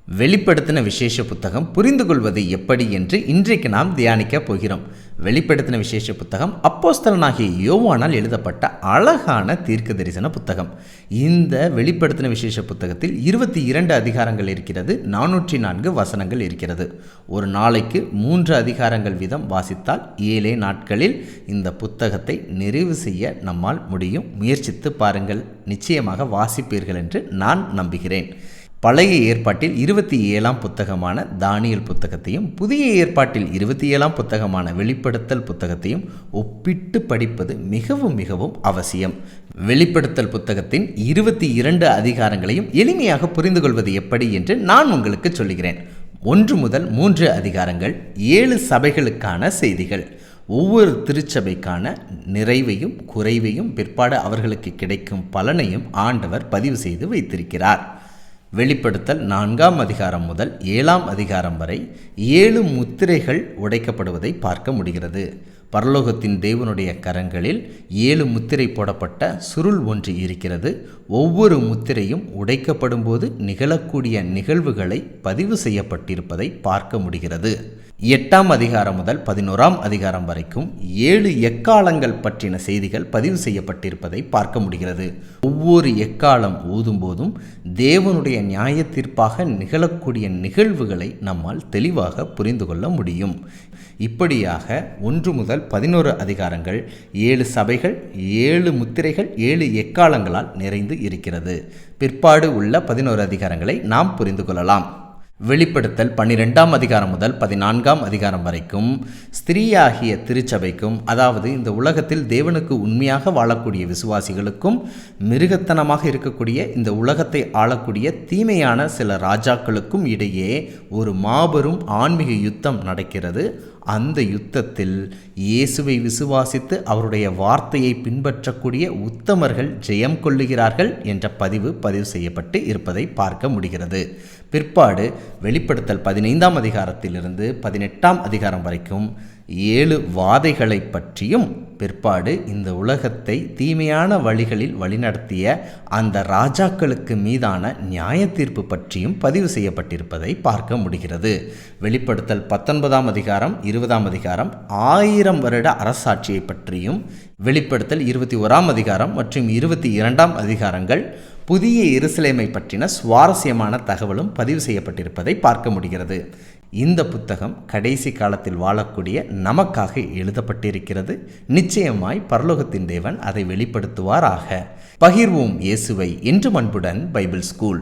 வெளிப்படுத்தின விசேஷ புத்தகம் புரிந்து கொள்வது எப்படி என்று இன்றைக்கு நாம் தியானிக்க போகிறோம். வெளிப்படுத்தின விசேஷ புத்தகம் அப்போஸ்தலனாகிய யோவானால் எழுதப்பட்ட அழகான தீர்க்க தரிசன புத்தகம். இந்த வெளிப்படுத்தின விசேஷ புத்தகத்தில் 22 அதிகாரங்கள் இருக்கிறது, 404 வசனங்கள் இருக்கிறது. ஒரு நாளைக்கு 3 அதிகாரங்கள் வீதம் வாசித்தால் 7 நாட்களில் இந்த புத்தகத்தை நிறைவு செய்ய நம்மால் முடியும். முயற்சித்து பாருங்கள், நிச்சயமாக வாசிப்பீர்கள் என்று நான் நம்புகிறேன். பழைய ஏற்பாட்டில் 27ஆம் புத்தகமான தானியேல் புத்தகத்தையும் புதிய ஏற்பாட்டில் 27ஆம் புத்தகமான வெளிப்படுத்தல் புத்தகத்தையும் ஒப்பிட்டு படிப்பது மிகவும் அவசியம். வெளிப்படுத்தல் புத்தகத்தின் 22 அதிகாரங்களையும் எளிமையாக புரிந்து கொள்வது எப்படி என்று நான் உங்களுக்கு சொல்லுகிறேன். 1 முதல் 3 அதிகாரங்கள் 7 சபைகளுக்கான செய்திகள். ஒவ்வொரு திருச்சபைக்கான நிறைவையும் குறைவையும் பிற்பாடு அவர்களுக்கு கிடைக்கும் பலனையும் ஆண்டவர் பதிவு செய்து வைத்திருக்கிறார். வெளிப்படுத்தல் 4ஆம் அதிகாரம் முதல் 7ஆம் அதிகாரம் வரை 7 முத்திரைகள் உடைக்கப்படுவதை பார்க்க முடிகிறது. பரலோகத்தின் தேவனுடைய கரங்களில் 7 முத்திரை போடப்பட்ட சுருள் ஒன்று இருக்கிறது. ஒவ்வொரு முத்திரையும் உடைக்கப்படும் போது நிகழக்கூடிய நிகழ்வுகளை பதிவு செய்யப்பட்டிருப்பதை பார்க்க முடிகிறது. 8ஆம் அதிகாரம் முதல் 11ஆம் அதிகாரம் வரைக்கும் 7 எக்காலங்கள் பற்றின செய்திகள் பதிவு செய்யப்பட்டிருப்பதை பார்க்க முடிகிறது. ஒவ்வொரு எக்காலம் ஊதும் போதும் தேவனுடைய நியாய தீர்ப்பாக நிகழக்கூடிய நிகழ்வுகளை நம்மால் தெளிவாக புரிந்து கொள்ள முடியும். இப்படியாக 1 முதல் 11 அதிகாரங்கள் 7 சபைகள், 7 முத்திரைகள், 7 எக்காலங்களால் நிறைந்து இருக்கிறது. பிற்பாடு உள்ள 11 அதிகாரங்களை நாம் புரிந்து கொள்ளலாம். வெளிப்படுத்தல் 12ஆம் அதிகாரம் முதல் 14ஆம் அதிகாரம் வரைக்கும் ஸ்திரீயாகிய திருச்சபைக்கும், அதாவது இந்த உலகத்தில் தேவனுக்கு உண்மையாக வாழக்கூடிய விசுவாசிகளுக்கும், மிருகத்தனமாக இருக்கக்கூடிய இந்த உலகத்தை ஆளக்கூடிய தீமையான சில ராஜாக்களுக்கும் இடையே ஒரு மாபெரும் ஆன்மீக யுத்தம் நடக்கிறது. அந்த யுத்தத்தில் இயேசுவை விசுவாசித்து அவருடைய வார்த்தையை பின்பற்றக்கூடிய உத்தமர்கள் ஜெயம் கொள்ளுகிறார்கள் என்ற பதிவு செய்யப்பட்டு இருப்பதை பார்க்க முடிகிறது. பிற்பாடு வெளிப்படுத்தல் 15ஆம் அதிகாரத்திலிருந்து 18ஆம் அதிகாரம் வரைக்கும் 7 வாதைகளை பற்றியும், பிற்பாடு இந்த உலகத்தை தீமையான வழிகளில் வழிநடத்திய அந்த ராஜாக்களுக்கு மீதான நியாய தீர்ப்பு பற்றியும் பதிவு செய்யப்பட்டிருப்பதை பார்க்க முடிகிறது. வெளிப்படுத்தல் 19ஆம் அதிகாரம் 20ஆம் அதிகாரம் 1000 வருட அரசாட்சியை பற்றியும், வெளிப்படுத்தல் 21ஆம் அதிகாரம் மற்றும் 22ஆம் அதிகாரங்கள் புதிய எருசலேமை பற்றின சுவாரஸ்யமான தகவலும் பதிவு செய்யப்பட்டிருப்பதை பார்க்க முடிகிறது. இந்த புத்தகம் கடைசி காலத்தில் வாழக்கூடிய நமக்காக எழுதப்பட்டிருக்கிறது. நிச்சயமாய் பரலோகத்தின் தேவன் அதை வெளிப்படுத்துவாராக. பகிர்வோம் இயேசுவை. என்று அன்புடன் பைபிள் ஸ்கூல்.